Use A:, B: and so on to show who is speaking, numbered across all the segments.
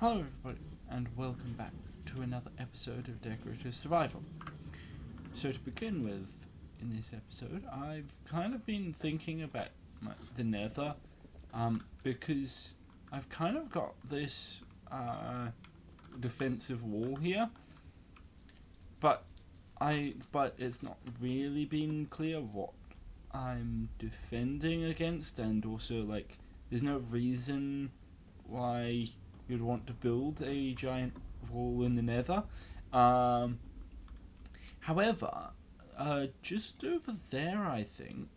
A: Hello everybody, and welcome back to another episode of Decorative Survival. So to begin with, in this episode, I've kind of been thinking about the nether, because I've kind of got this defensive wall here, but it's not really been clear what I'm defending against, and also like there's no reason why you'd want to build a giant wall in the nether. However, just over there I think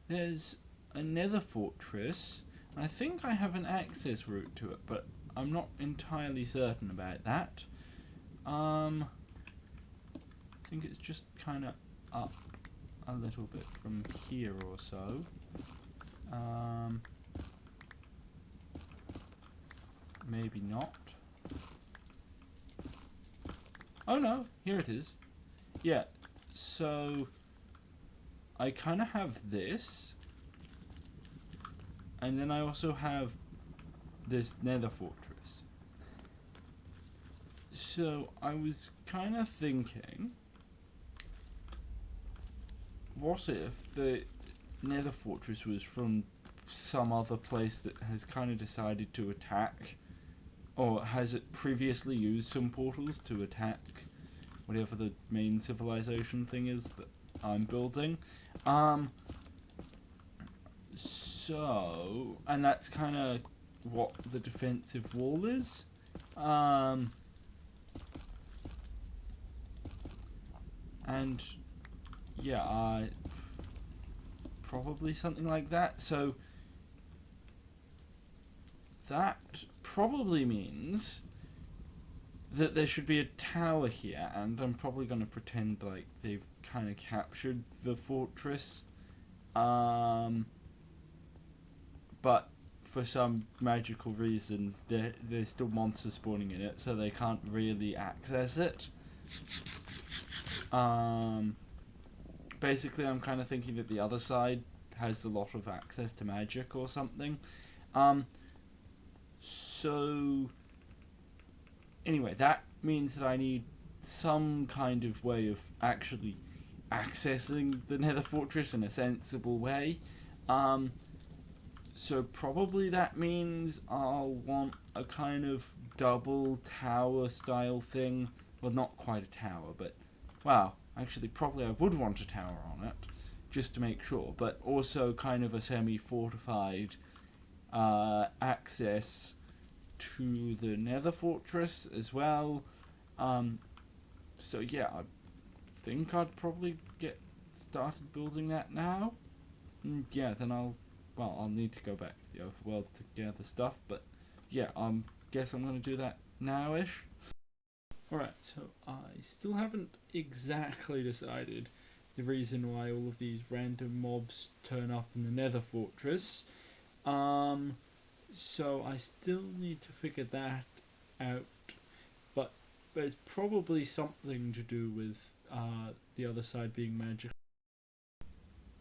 A: there's a nether fortress. I think I have an access route to it, but I'm not entirely certain about that. I think it's just kind of up a little bit from here or so. Maybe not. Oh no, here it is. Yeah, so I kind of have this, and then I also have this nether fortress. So I was kind of thinking, what if the nether fortress was from some other place that has kind of decided to attack, or has it previously used some portals to attack whatever the main civilization thing is that I'm building? So, and that's kind of what the defensive wall is. And yeah, probably something like that. So that probably means that there should be a tower here, and I'm probably going to pretend like they've kind of captured the fortress, but for some magical reason there's still monsters spawning in it, so they can't really access it. Basically I'm kind of thinking that the other side has a lot of access to magic or something. So anyway, that means that I need some kind of way of actually accessing the nether fortress in a sensible way. So probably that means I'll want a kind of double tower style thing. Well, not quite a tower, but wow, actually probably I would want a tower on it, just to make sure, but also kind of a semi-fortified access to the nether fortress as well. So yeah, I think I'd probably get started building that now. Yeah, then I'll need to go back to the overworld to gather stuff, but yeah, guess I'm going to do that now-ish. Alright, so I still haven't exactly decided the reason why all of these random mobs turn up in the nether fortress. So I still need to figure that out, but there's probably something to do with the other side being magic.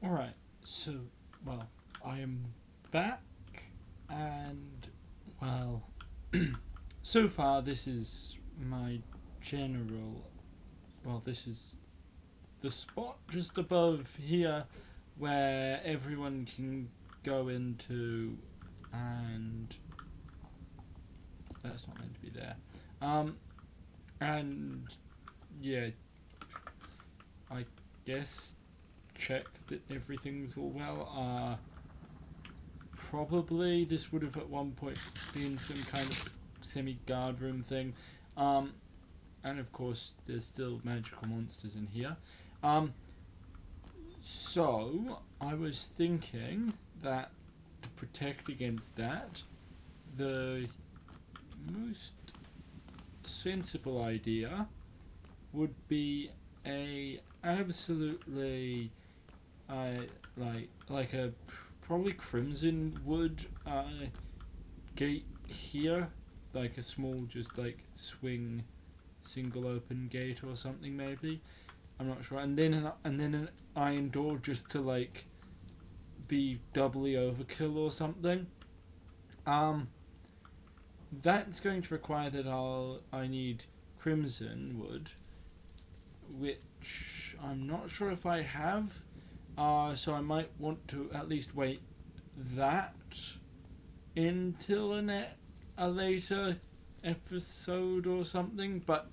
A: Alright, so, I am back, and, so far this is my general, this is the spot just above here where everyone can go into, and that's not meant to be there. And yeah, I guess check that everyth's all well. Probably this would have at one point been some kind of semi-guard room thing. And of course there's still magical monsters in here. So I was thinking that to protect against that, the most sensible idea would be a absolutely like a probably crimson wood gate here, like a small just like swing single open gate or something maybe. I'm not sure. And then an iron door just to like be doubly overkill or something. that's going to require that I need crimson wood, which I'm not sure if I have. So I might want to at least wait that until a later episode or something. But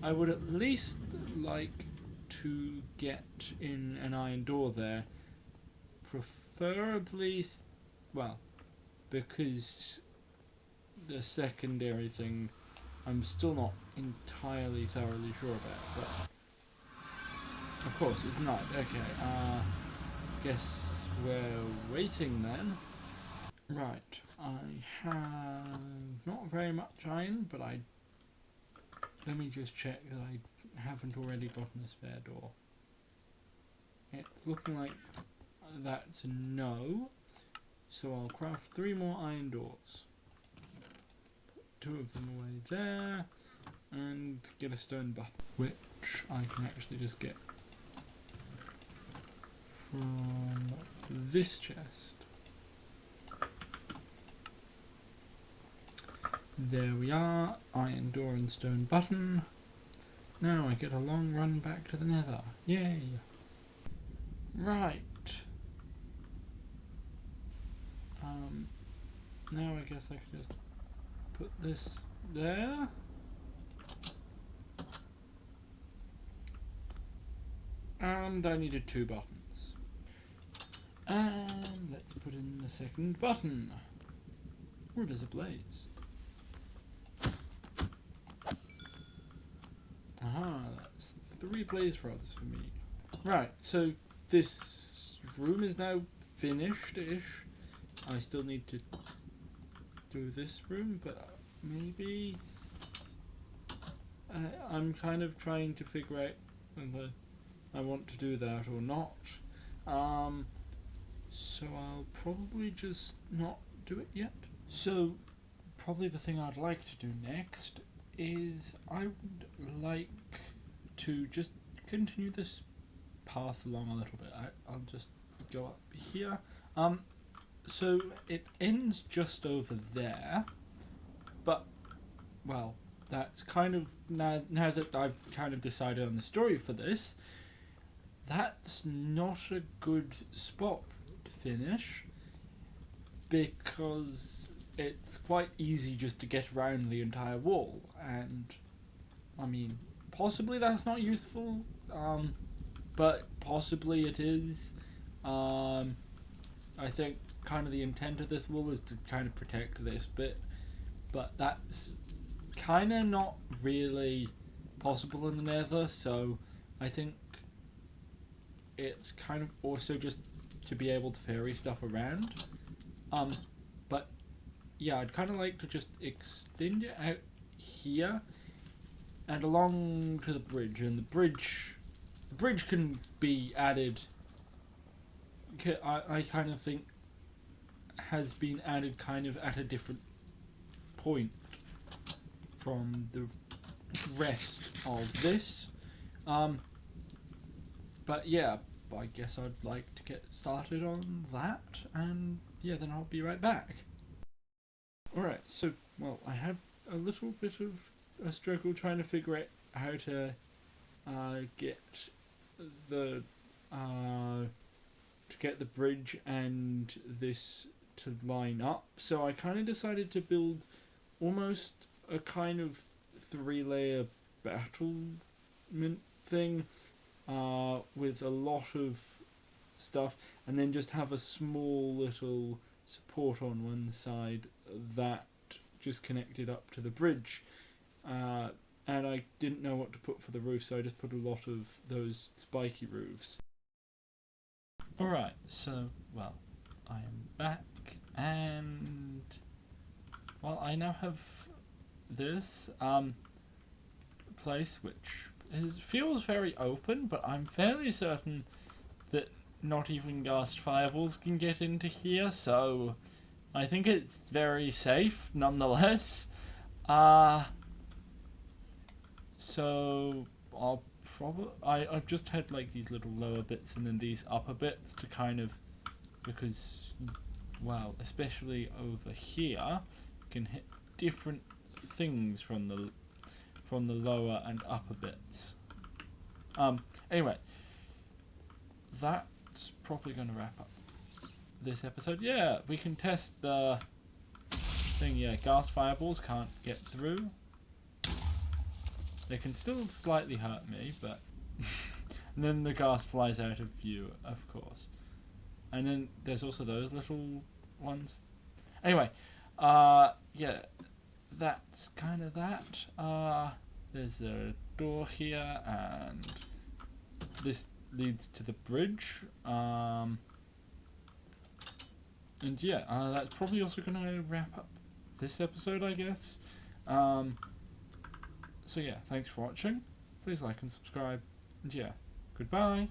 A: I would at least like to get in an iron door there, preferably, well, because the secondary thing I'm still not entirely thoroughly sure about, but of course it's not. Okay, guess we're waiting then. Right, I have not very much iron, but let me just check that I haven't already gotten a spare door. It's looking like that's a no, so I'll craft 3 more iron doors. Put 2 of them away there, and get a stone button, which I can actually just get from this chest. There we are, iron door and stone button. Now I get a long run back to the nether. Yay! Right. Now I guess I could just put this there. And I needed 2 buttons. And let's put in the second button. Oh, there's a blaze. Aha, that's 3 blaze rods for me. Right, so this room is now finished-ish. I still need to do this room, but maybe I'm kind of trying to figure out whether I want to do that or not. So I'll probably just not do it yet. So probably the thing I'd like to do next is I would like to just continue this path along a little bit. I'll just go up here. So it ends just over there, but well, that's kind of now that I've kind of decided on the story for this, that's not a good spot to finish, because it's quite easy just to get around the entire wall, and I mean, possibly that's not useful, but possibly it is. I think kind of the intent of this wall is to kind of protect this bit, but that's kind of not really possible in the nether, so I think it's kind of also just to be able to fairy stuff around. But yeah, I'd kind of like to just extend it out here and along to the bridge, and the bridge can be added. I kind of think has been added kind of at a different point from the rest of this. But yeah, I guess I'd like to get started on that, and yeah, then I'll be right back. Alright, so, well, I had a little bit of a struggle trying to figure out how to get the bridge and this to line up, so I kind of decided to build almost a kind of 3-layer battlement thing with a lot of stuff, and then just have a small little support on one side that just connected up to the bridge, and I didn't know what to put for the roof, so I just put a lot of those spiky roofs. Alright, so, well, I am back, and well, I now have this place which feels very open, but I'm fairly certain that not even ghast fireballs can get into here, so I think it's very safe nonetheless. So I've just had like these little lower bits and then these upper bits to kind of, because, well, especially over here, can hit different things from the lower and upper bits. Anyway, that's probably going to wrap up this episode. Yeah, we can test the thing. Yeah, ghast fireballs can't get through. They can still slightly hurt me, but and then the ghast flies out of view, of course. And then there's also those little ones. Anyway, yeah, that's kind of that. There's a door here, and this leads to the bridge. And yeah, that's probably also going to wrap up this episode, I guess. So yeah, thanks for watching. Please like and subscribe. And yeah, goodbye.